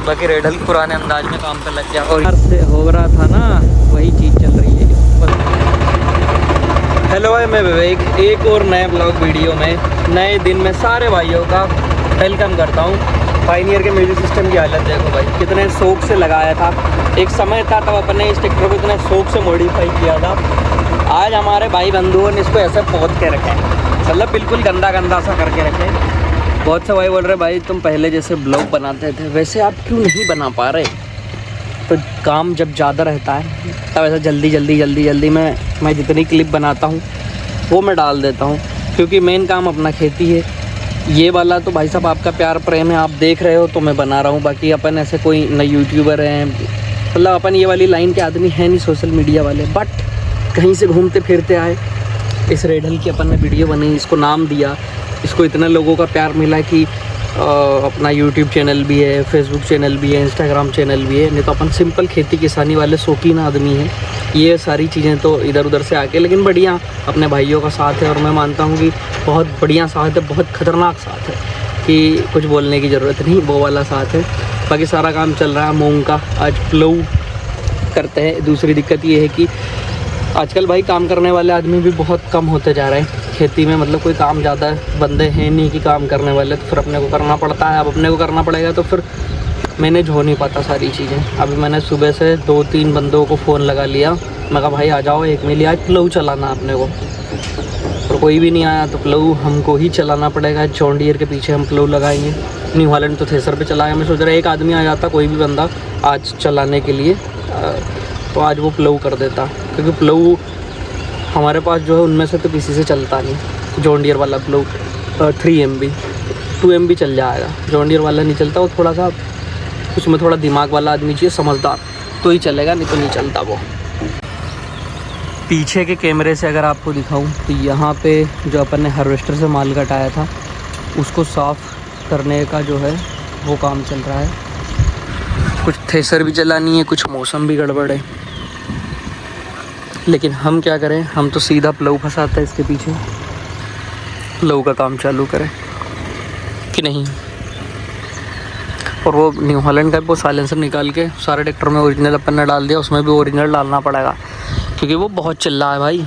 बाकी रेडल पुराने अंदाज में काम पे लग गया और से हो रहा था ना, वही चीज़ चल रही है। हेलो भाई, मैं विवेक एक और नए ब्लॉग वीडियो में नए दिन में सारे भाइयों का वेलकम करता हूँ। पायनियर के म्यूजिक सिस्टम की हालत देखो भाई, कितने शौक से लगाया था। एक समय था तब अपने इस ट्रैक्टर को इतने शौक से मॉडिफाई किया था। आज हमारे भाई बंधुओं ने इसको ऐसे पोत के रखे, मतलब बिल्कुल गंदा गंदा सा करके रखे। बहुत से भाई बोल रहे भाई तुम पहले जैसे ब्लॉग बनाते थे वैसे आप क्यों नहीं बना पा रहे। तो काम जब ज़्यादा रहता है तब ऐसा जल्दी मैं जितनी क्लिप बनाता हूँ वो मैं डाल देता हूँ, क्योंकि मेन काम अपना खेती है। ये वाला तो भाई साहब आपका प्यार प्रेम है, आप देख रहे हो तो मैं बना रहा हूँ। बाकी अपन ऐसे कोई नए यूट्यूबर हैं, मतलब अपन ये वाली लाइन के आदमी हैं नहीं, सोशल मीडिया वाले। बट कहीं से घूमते फिरते आए, इस रेडल की अपन ने वीडियो बनाई, इसको नाम दिया, इसको इतने लोगों का प्यार मिला कि अपना यूट्यूब चैनल भी है, फेसबुक चैनल भी है, इंस्टाग्राम चैनल भी है। नहीं तो अपन सिंपल खेती किसानी वाले शौकीन आदमी हैं। ये सारी चीज़ें तो इधर उधर से आके, लेकिन बढ़िया अपने भाइयों का साथ है और मैं मानता हूँ कि बहुत बढ़िया साथ है, बहुत ख़तरनाक साथ है कि कुछ बोलने की ज़रूरत नहीं, वो वाला साथ है। बाकी सारा काम चल रहा है मूंग का, आज प्लो करते हैं। दूसरी दिक्कत ये है कि आजकल भाई काम करने वाले आदमी भी बहुत कम होते जा रहे हैं खेती में, मतलब कोई काम ज़्यादा बंदे हैं नहीं कि काम करने वाले, तो फिर अपने को करना पड़ता है। अब अपने को करना पड़ेगा तो फिर मैनेज हो नहीं पाता सारी चीज़ें। अभी मैंने सुबह से 2-3 बंदों को फ़ोन लगा लिया, मैं कहा भाई आ जाओ, एक मिली आज प्लऊ चलाना अपने को। और कोई भी नहीं आया तो प्लऊ हमको ही चलाना पड़ेगा। जॉन डियर के पीछे हम प्लऊ लगाएंगे। न्यू हॉलैंड तो थ्रेसर पे चलाएंगे। मैं सोच रहा एक आदमी आ जाता, कोई भी बंदा आज चलाने के लिए, तो आज वो प्लऊ कर देता, क्योंकि प्लऊ हमारे पास जो है उनमें से तो किसी से चलता नहीं। जॉन डियर वाला प्लऊ 3 MB 2 MB चल जाएगा, जॉन डियर वाला नहीं चलता। वो थोड़ा सा उसमें थोड़ा दिमाग वाला आदमी चाहिए, समझदार, तो ही चलेगा, नहीं तो नहीं चलता वो। पीछे के कैमरे से अगर आपको दिखाऊं तो यहाँ पे जो अपन ने हार्वेस्टर से माल कटाया था उसको साफ़ करने का जो है वो काम चल रहा है। कुछ थ्रेसर भी चलानी है, कुछ मौसम भी गड़बड़ है, लेकिन हम क्या करें, हम तो सीधा प्लऊ फंसाते हैं इसके पीछे, प्लऊ का काम चालू करें कि नहीं। और वो न्यू हॉलैंड का वो साइलेंसर निकाल के सारे ट्रैक्टर में ओरिजिनल अपन ने डाल दिया, उसमें भी ओरिजिनल डालना पड़ेगा, क्योंकि वो बहुत चिल्ला है भाई,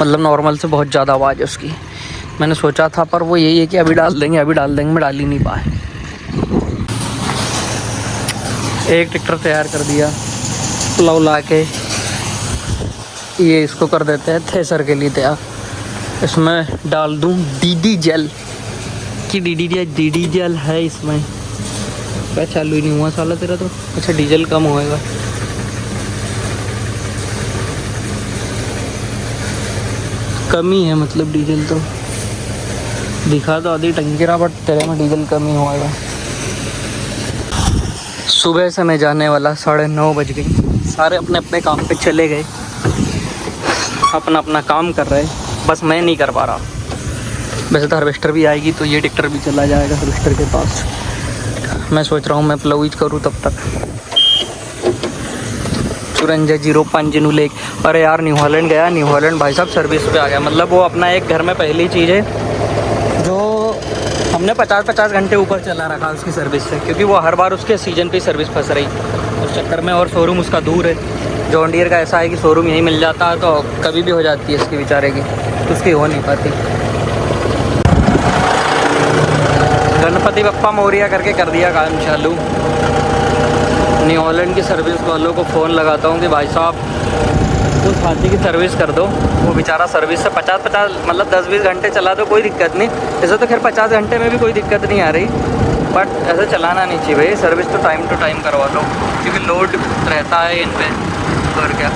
मतलब नॉर्मल से बहुत ज़्यादा आवाज़ है उसकी। मैंने सोचा था पर वो यही है कि अभी डाल देंगे, मैं डाल ही नहीं पाए। एक ट्रैक्टर तैयार कर दिया, प्लऊ ला के ये इसको कर देते हैं थ्रेसर के लिए तैयार। इसमें डाल दूं DD जेल कि DD जेल है इसमें। क्या चालू ही नहीं हुआ साला तेरा तो। अच्छा डीजल कम होएगा। कमी है मतलब डीजल तो दिखा तो आधी टंकी रहा, बट तेरे में डीजल कम ही होएगा। सुबह से मैं जाने वाला, 9:30 बज गई। सारे अपने अपने काम पे चले गए, अपना अपना काम कर रहे, बस मैं नहीं कर पा रहा। वैसे तो हार्वेस्टर भी आएगी तो ये ट्रैक्टर भी चला जाएगा हार्वेस्टर के पास। मैं सोच रहा हूँ मैं प्लऊ करूँ तब तक। चुरंजा 05 नू लेक, अरे यार न्यू हॉलैंड गया, न्यू हॉलैंड भाई साहब सर्विस पे आ गया। मतलब वो अपना एक घर में पहली चीज़ है जो हमने 50-50 घंटे ऊपर चला रखा उसकी सर्विस से, क्योंकि वो हर बार उसके सीजन पे सर्विस फंस रही उस चक्कर में। और शोरूम उसका दूर है। जॉन डियर का ऐसा है कि शोरूम यहीं मिल जाता है तो कभी भी हो जाती है इसकी बेचारे की, तो उसकी हो नहीं पाती। गणपति बप्पा मोरिया करके कर दिया काम चालू। न्यू हॉलैंड की सर्विस वालों को फ़ोन लगाता हूँ कि भाई साहब उस हाथी की सर्विस कर दो। वो बेचारा सर्विस से 50-50 मतलब 10-20 घंटे चला दो, कोई दिक्कत नहीं। ऐसे तो खैर 50 घंटे में भी कोई दिक्कत नहीं आ रही, बट ऐसे चलाना नहीं चाहिए भाई। सर्विस तो टाइम टू टाइम करवा लो, क्योंकि लोड रहता है इन पर। और क्या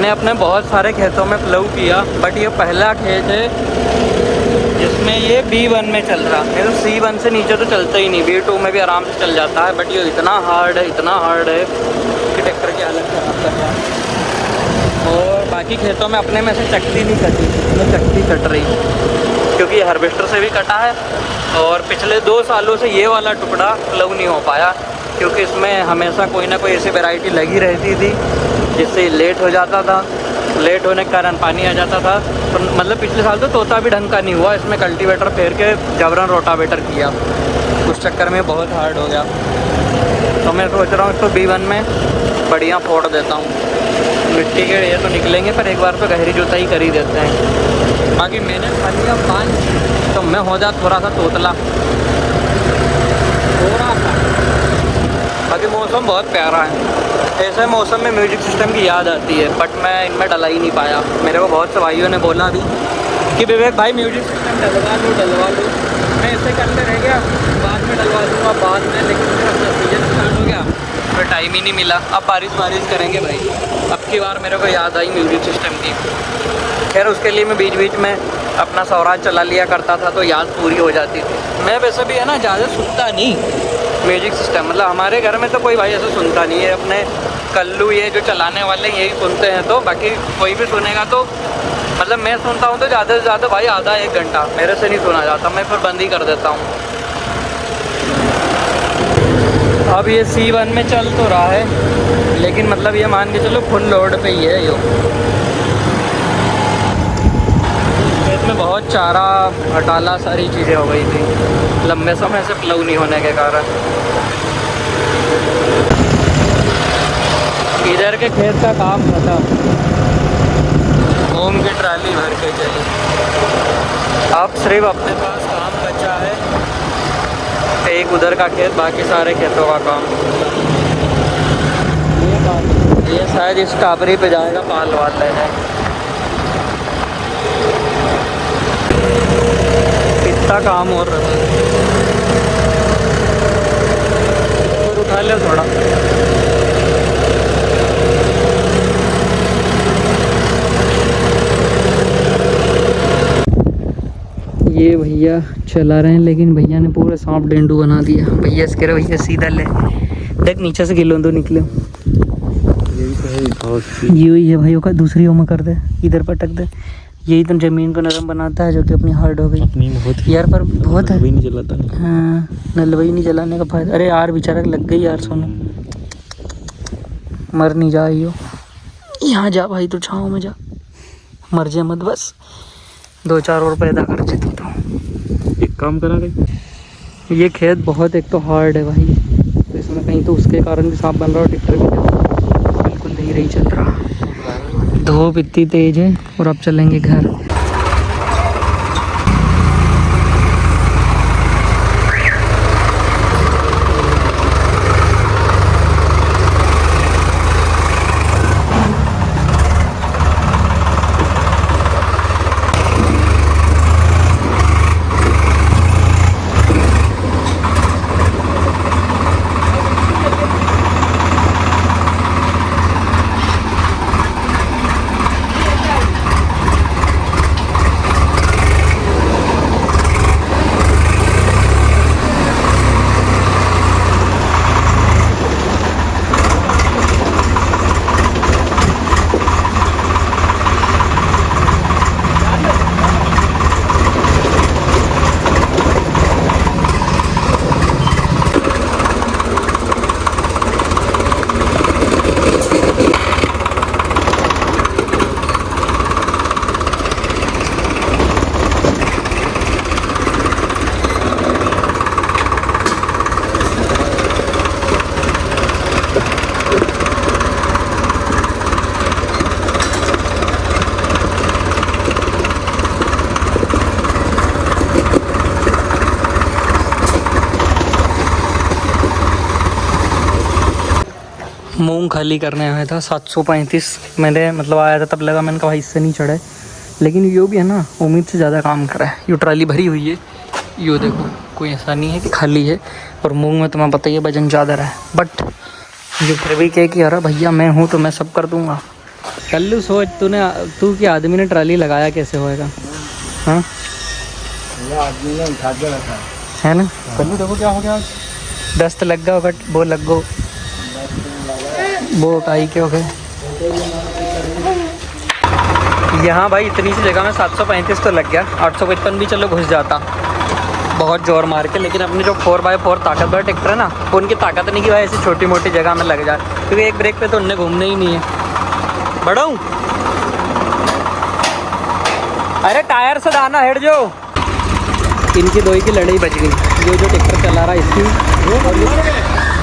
हमने अपने बहुत सारे खेतों में प्लव किया, बट ये पहला खेत है जिसमें ये B1 में चल रहा है। तो C1 से नीचे तो चलता ही नहीं, B2 में भी आराम से चल जाता है, बट ये इतना हार्ड है कि ट्रैक्टर की हालत ख़राब कर रहा है। और बाकी खेतों में अपने में से चक्की नहीं कटी, इसमें चक्की कट रही क्योंकि हार्वेस्टर से भी कटा है। और पिछले 2 सालों से ये वाला टुकड़ा प्लव नहीं हो पाया क्योंकि इसमें हमेशा कोई ना कोई ऐसी वैरायटी लगी रहती थी जिससे लेट हो जाता था। लेट होने के कारण पानी आ जाता था। तो मतलब पिछले साल तो तोता भी ढंग का नहीं हुआ, इसमें कल्टीवेटर फेर के जबरन रोटावेटर किया, उस चक्कर में बहुत हार्ड हो गया। तो मैं सोच रहा हूँ इसको B1 में बढ़िया फोड़ देता हूँ। मिट्टी के ये तो निकलेंगे, पर एक बार तो गहरी जुताई कर ही देते हैं। बाकी मैंने खा लिया 5, तो मैं हो जा थोड़ा सा तोतला, थोड़ा सा। बाकी मौसम बहुत प्यारा है। ऐसे मौसम में म्यूजिक सिस्टम की याद आती है, बट मैं इनमें डला ही नहीं पाया। मेरे को बहुत से भाइयों ने बोला भी कि विवेक भाई म्यूजिक सिस्टम डलवा लो। मैं ऐसे करते रह गया, बाद में डलवा दूँगा बाद में, लेकिन मेरा सीजन स्टार्ट हो गया फिर टाइम ही नहीं मिला। अब बारिश करेंगे भाई। अब की बार मेरे को याद आई म्यूजिक सिस्टम की। खैर उसके लिए मैं बीच में अपना स्वराज चला लिया करता था, तो याद पूरी हो जाती थी। मैं वैसे भी है ना ज़्यादा सुनता नहीं म्यूजिक सिस्टम, मतलब हमारे घर में तो कोई भाई ऐसा सुनता नहीं है। अपने कल्लू ये जो चलाने वाले यही सुनते हैं, तो बाकी कोई भी सुनेगा तो मतलब मैं सुनता हूँ तो ज़्यादा से ज़्यादा भाई आधा 1 घंटा, मेरे से नहीं सुना जाता, मैं फिर बंद ही कर देता हूँ। अब ये C1 में चल तो रहा है, लेकिन मतलब ये मान के चलो फुल लोड पे ही है। यो खेत में बहुत चारा घटाला सारी चीज़ें हो गई थी लंबे समय से प्लव नहीं होने के कारण। इधर के खेत का काम खत्म, घूम की ट्राली भर के चली। अब सिर्फ अपने पास काम बचा है एक उधर का खेत, बाकी सारे खेतों का काम। ये शायद इस टाबरी पे जाएगा पाल वाल लेने। इतना काम और रहा है, और उठा ले थोड़ा। ये भैया चला रहे हैं, लेकिन भैया ने पूरा सांप डेंडू बना दिया। भैया इसके रहे भैया सीधा ले देख, नीचे से गिलो तो निकले। यही है भाइयों का, दूसरी ओमा कर दे, इधर पटक दे। यही तो ज़मीन को नरम बनाता है, जो कि अपनी हार्ड हो गई अपनी बहुत यार, पर बहुत है नहीं चलाता नहीं। हाँ नलवई नहीं चलाने का फायदा। अरे यार बेचारा लग गई यार, सोनू मर नहीं जाए हो। यहाँ जा भाई, तो छाँव में जा, मर जाए मत बस। 2-4 और पैदा कर देती तो एक काम करा रही। ये खेत बहुत एक तो हार्ड है भाई, तो इसमें कहीं तो उसके कारण भी सांप बन रहा है। ट्रैक्टर भी बिल्कुल धीरे ही चल रहा, धूप इतनी तेज है। और अब चलेंगे घर। मूंग खाली करने आया था 735 मैंने मतलब आया था, तब लगा मैंने कहा इससे नहीं चढ़ा है, लेकिन यो भी है ना उम्मीद से ज़्यादा काम करा है। यो ट्राली भरी हुई है, यो देखो कोई ऐसा नहीं है कि खाली है। और मूंग में तुम्हें पता ही है वजन ज़्यादा है, बट ये फिर भी कहे कि अरे भैया मैं हूँ तो मैं सब कर दूँगा। कल्लू सोच तू कि आदमी ने ट्राली लगाया कैसे होएगा? हाँ ये आदमी ने उठा के रखा है ना। कल्लू देखो क्या हो गया। दस्त लग गया बट वो लग गो वो काई के हो गए। यहाँ भाई इतनी सी जगह में 735 तो लग गया। 855 भी चलो घुस जाता बहुत जोर मार के, लेकिन अपनी जो 4x4 ताकतवर ट्रैक्टर है ना, वो उनकी ताकत नहीं की भाई ऐसी छोटी मोटी जगह में लग जाए, क्योंकि एक ब्रेक पे तो उनने घूमने ही नहीं है। बढ़ाऊँ? अरे टायर से दाना हेड जो इनकी दोई की लड़ाई बच गई। जो ट्रैक्टर चला रहा है इसकी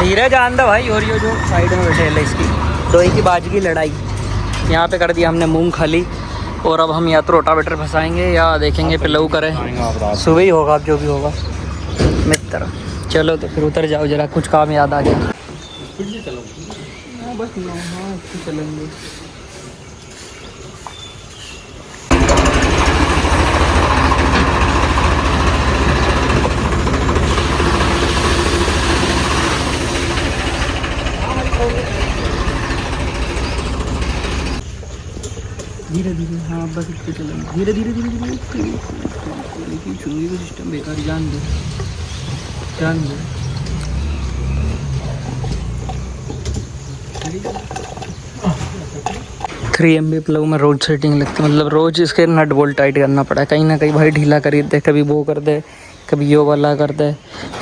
धीरे जान दो भाई, और ये जो साइड में बैठे है इसकी दोई की बाज की लड़ाई। यहाँ पे कर दिया हमने मूंगफली, और अब हम या तो रोटावेटर फंसाएंगे या देखेंगे पिलऊ करें, सुबह ही होगा अब जो भी होगा मित्र। चलो तो फिर उतर जाओ, जरा कुछ काम याद आ गया। हाँ बस हाँ चलेंगे। धीरे धीरे, हाँ बस इसको चलेंगे धीरे धीरे धीरे धीरे। लेकिन चुंगी का सिस्टम बेकार, जान दो जान दो। 3 MB प्लग में रोज सेटिंग लगती है, मतलब रोज इसके नट बोल्ट टाइट करना पड़ा है। कहीं ना कहीं भाई ढीला कर दे, कभी वो कर दे, कभी यो वाला कर दे।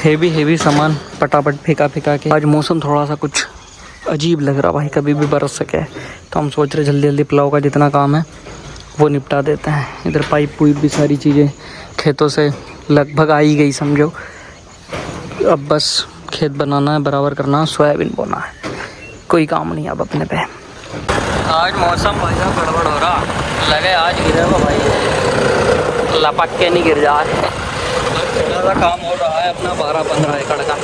हेवी सामान पटापट फेंका के। आज मौसम थोड़ा सा कुछ अजीब लग रहा भाई, कभी भी बरस सके, तो हम सोच रहे जल्दी प्लाव का जितना काम है वो निपटा देते हैं। इधर पाइप पुइप भी सारी चीज़ें खेतों से लगभग आ ही गई समझो। अब बस खेत बनाना है, बराबर करना, सोयाबीन बोना है, कोई काम नहीं अब अपने पे। आज मौसम भाई साहब गड़बड़ हो रहा, लगे आज गिरेगा भाई, लपक के नहीं गिर जाए। ज़्यादा काम हो रहा है अपना 12-15 एकड़ का।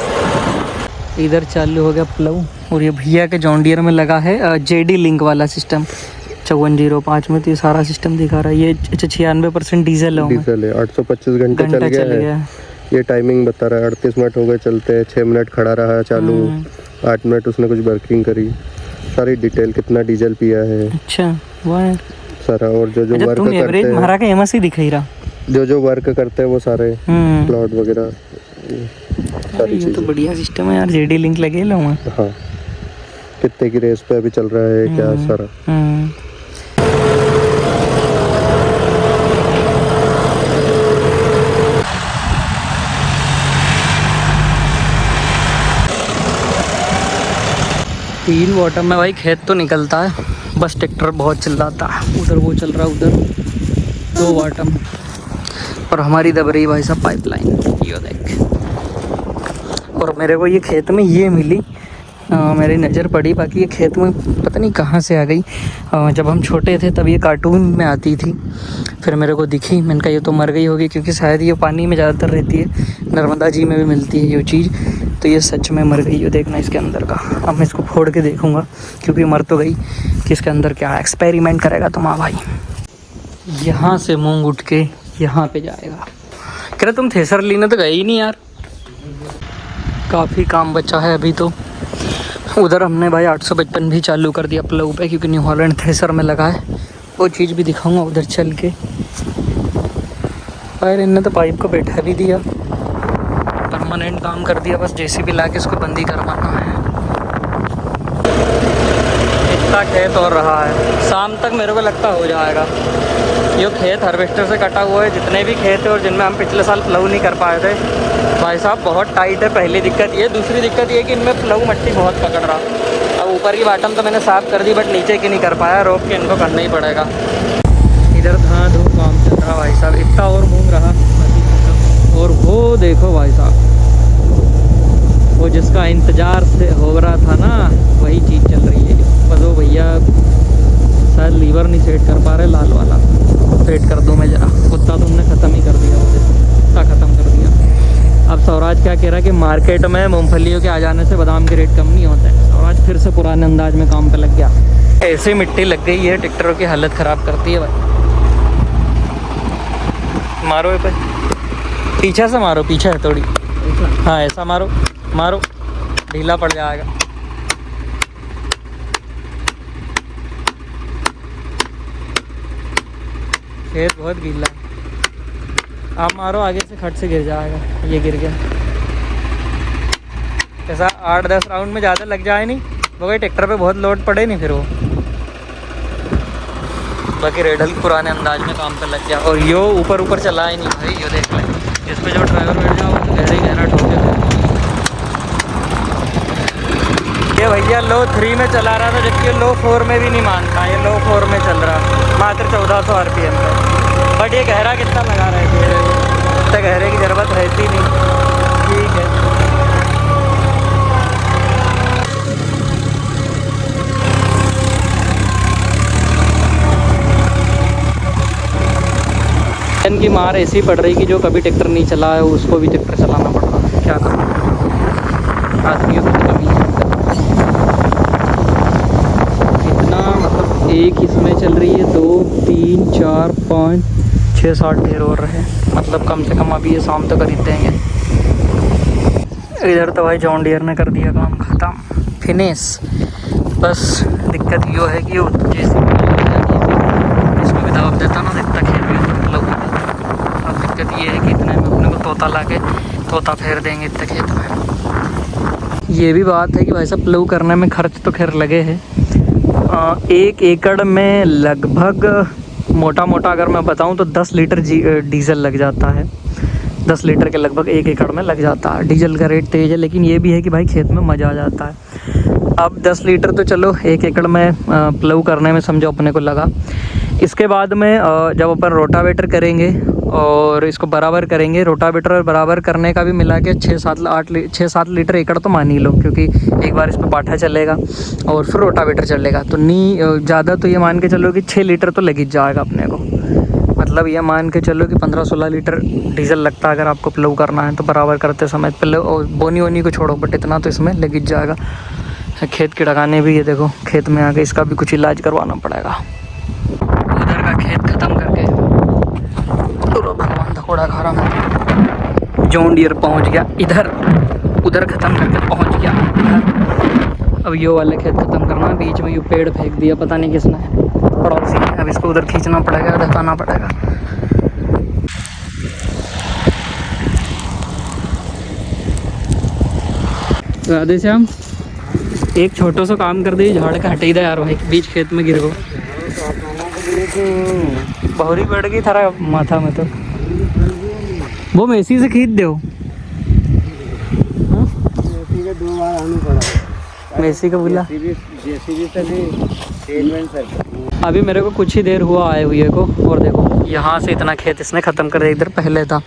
इधर चालू हो गया प्लव, और ये भैया के जॉन डियर में लगा है JD लिंक वाला सिस्टम 5405 में। तो ये सारा सिस्टम दिखा रहा है। ये 96% डीजल है, 825 घंटे चल गया है। ये टाइमिंग बता रहा है 38 मिनट हो गए चलते, 6 मिनट खड़ा रहा चालू, 8 मिनट उसने कुछ वर्किंग करी, सारी डिटेल कितना डीजल पिया है। अच्छा वाह सारा, और जो वर्क करते हैं हमारा का एमएससी दिख ही रहा, जो वर्क करते हैं वो सारे प्लॉट वगैरह सारी चीजें। तो बढ़िया सिस्टम है यार, JD लिंक लगे लो। हाँ कितने की रेस पे अभी चल रहा है क्या सारा। तीन बॉटम में भाई खेत तो निकलता है, बस ट्रैक्टर बहुत चिल्लाता है। उधर वो चल रहा है, उधर 2 बॉटम, और हमारी दब रही भाई साहब पाइपलाइन, ये देख। और मेरे को ये खेत में ये मिली, मेरी नज़र पड़ी, बाकी ये खेत में पता नहीं कहाँ से आ गई। जब हम छोटे थे तब ये कार्टून में आती थी, फिर मेरे को दिखी, मैंने कहा ये तो मर गई होगी, क्योंकि शायद ये पानी में ज़्यादातर रहती है, नर्मदा जी में भी मिलती है ये चीज़। तो ये सच में मर गई, ये देखना इसके अंदर का। अब मैं इसको फोड़ के देखूँगा, क्योंकि मर तो गई, कि इसके अंदर क्या है। एक्सपेरिमेंट करेगा तुम। हाँ भाई, यहाँ से मूँग उठ के यहाँ पे जाएगा। कह रहे तुम थ्रेसर लेने तो गए ही नहीं यार। काफ़ी काम बचा है अभी तो। उधर हमने भाई 855 भी चालू कर दिया प्लग पे, क्योंकि न्यू हॉलैंड थ्रेसर में लगा है। वो चीज़ भी दिखाऊंगा उधर चल के। और इनने तो पाइप को बैठा भी दिया, परमानेंट काम कर दिया, बस JCB ला के इसको बंदी करवाना है। इतना खेत और रहा है, शाम तक मेरे को लगता हो जाएगा। ये खेत हार्वेस्टर से कटा हुआ है, जितने भी खेत है और जिनमें हम पिछले साल प्लव नहीं कर पाए थे भाई साहब, बहुत टाइट है। पहली दिक्कत ये, दूसरी दिक्कत ये कि इनमें प्लव मट्टी बहुत पकड़ रहा। अब ऊपर की बॉटम तो मैंने साफ़ कर दी, बट नीचे की नहीं कर पाया, रोक के इनको करना ही पड़ेगा। इधर धाधू काम चल रहा भाई साहब, इतना और मूंग रहा। और वो देखो भाई साहब, वो जिसका इंतज़ार से हो रहा था ना, वही चीज़ चल रही है। बस वो भैया शायद लीवर नहीं सेट कर पा रहे, लाल वाला सेट कर दो मैं जरा। कुत्ता तुमने ख़त्म ही कर दिया, कुत्ता ख़त्म कर दिया। अब स्वराज क्या कह रहा है कि मार्केट में मूंगफलियों के आ जाने से बादाम के रेट कम नहीं होते हैं। स्वराज फिर से पुराने अंदाज में काम पे लग गया। ऐसे मिट्टी लग गई है, ट्रैक्टरों की हालत ख़राब करती है भाई। मारो ये पे, पीछे से मारो, पीछे है थोड़ी। हाँ ऐसा मारो, मारो, ढीला पड़ जाएगा। खेत बहुत गीला है। आप मारो आगे से, खट से गिर जाएगा। ये गिर गया। ऐसा 8-10 राउंड में ज़्यादा लग जाए नहीं, मगर ट्रैक्टर पे बहुत लोड पड़े नहीं फिर वो। बाकी रेडल पुराने अंदाज में काम पे लग गया। और यो ऊपर ऊपर चला ही नहीं भाई, यो देख लें। इस पे जो ड्राइवर बैठ जाओ तो गहरा ठोके। ये भैया लो 3 में चला रहा था, जबकि लो 4 में भी नहीं मानता। ये लो 4 में चल रहा, मात्र 1400 RPM पे। बट ये गहरा कितना लगा रहा है, इतना गहरे की ज़रूरत रहती नहीं। ठीक है। की मार ऐसी पड़ रही कि जो कभी ट्रैक्टर नहीं चला है उसको भी ट्रैक्टर चलाना पड़ रहा है। क्या करूँ, आदमियों की कमी है। इतना मतलब एक इसमें चल रही है, 2 3 4 5 6 7 ढेर और रहे। मतलब कम से कम अभी ये शाम तक खरीद देंगे। इधर तो भाई जॉन डियर ने कर दिया काम ख़त्म, फिनिश। बस दिक्कत ये है कि वो जैसे इसको भी दबाव देता ना, दिखता खेत में लोग। अब दिक्कत ये है कि इतने में अपने को तोता ला के तोता फेर देंगे इतने खेत में। ये भी बात है कि भाई साहब प्लव करने में खर्च तो खैर लगे हैं। 1 एकड़ में लगभग मोटा मोटा अगर मैं बताऊं तो 10 लीटर डीजल लग जाता है। 10 लीटर के लगभग 1 एकड़ में लग जाता है। डीजल का रेट तेज़ है, लेकिन ये भी है कि भाई खेत में मज़ा आ जाता है। अब 10 लीटर तो चलो 1 एकड़ में प्लव करने में समझो अपने को लगा। इसके बाद में जब अपन रोटावेटर करेंगे और इसको बराबर करेंगे, रोटावेटर और बराबर करने का भी मिला के 6-7 लीटर एकड़ तो मान ही लो, क्योंकि एक बार इस पर पाठा चलेगा और फिर रोटावेटर चलेगा। तो ज़्यादा तो ये मान के चलो कि 6 लीटर तो लग ही जाएगा अपने को। मतलब ये मान के चलो कि 15-16 लीटर डीजल लगता है अगर आपको प्लव करना है तो बराबर करते समय। प्लव और बोनी वोनी को छोड़ो, बट इतना तो इसमें लग ही जाएगा। खेत की डगाने भी, ये देखो खेत में आके इसका भी कुछ इलाज करवाना पड़ेगा। उधर का खेत ख़त्म करके भगवान धकोड़ा खा रहा हूँ। जॉन डियर पहुँच गया इधर, उधर ख़त्म करके पहुँच गया इधर। अब यो वाले खेत ख़त्म करना, बीच में यो पेड़ फेंक दिया, पता नहीं किसने, पड़ोसी ने। अब इसको उधर खींचना पड़ेगा, धकाना पड़ेगा। राधे श्याम, एक छोटा सा काम कर दे, झाड़ का हटे दे यार भाई, बीच खेत में गिर गो। बहुरी बढ़ गई थारा माथा में तो। वो मेसी से खींच दो। मेसी का बोला अभी मेरे को कुछ ही देर हुआ आए हुए को, और देखो यहाँ से इतना खेत इसने ख़त्म कर दिया। इधर पहले था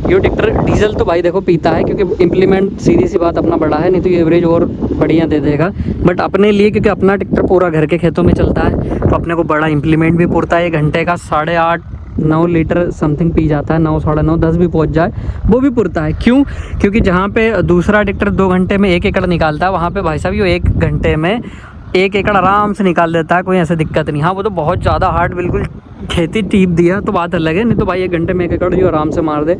ये ट्रैक्टर डीजल तो भाई देखो पीता है, क्योंकि इम्प्लीमेंट सीधी सी बात अपना बड़ा है, नहीं तो ये एवरेज और बढ़िया दे देगा। बट अपने लिए क्योंकि अपना ट्रैक्टर पूरा घर के खेतों में चलता है तो अपने को बड़ा इम्प्लीमेंट भी पुरता है। 1 घंटे का 8.5-9 लीटर समथिंग पी जाता है, 9 साढ़े 9 10 भी पहुंच जाए वो भी पुरता है। क्यों? क्योंकि जहाँ पे दूसरा ट्रैक्टर 2 घंटे में 1 एकड़ निकालता है, वहाँ पे भाई साहब ये 1 घंटे में 1 एकड़ आराम से निकाल देता है, कोई ऐसे दिक्कत नहीं। हाँ वो तो बहुत ज़्यादा हार्ड बिल्कुल खेती टीप दिया तो बात अलग है, नहीं तो भाई 1 घंटे में 1 एकड़ जो आराम से मार दे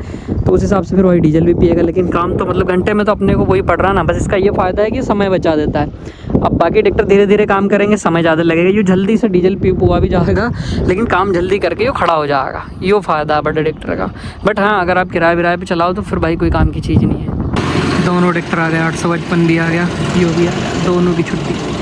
तो उस हिसाब से फिर वही डीजल भी पिएगा। लेकिन काम तो मतलब घंटे में तो अपने को वही पड़ रहा ना, बस इसका ये फ़ायदा है कि समय बचा देता है। अब बाकी ट्रैक्टर धीरे धीरे काम करेंगे, समय ज़्यादा लगेगा, ये जल्दी से डीजल पी हुआ भी जाएगा, लेकिन काम जल्दी करके ये खड़ा हो जाएगा। ये फ़ायदा है बड़े ट्रैक्टर का। बट हाँ अगर आप किराए विराए पे चलाओ तो फिर भाई कोई काम की चीज़ नहीं है। दोनों ट्रैक्टर आ गए, 855 भी आ गया, यो भी आ गया, दोनों की छुट्टी।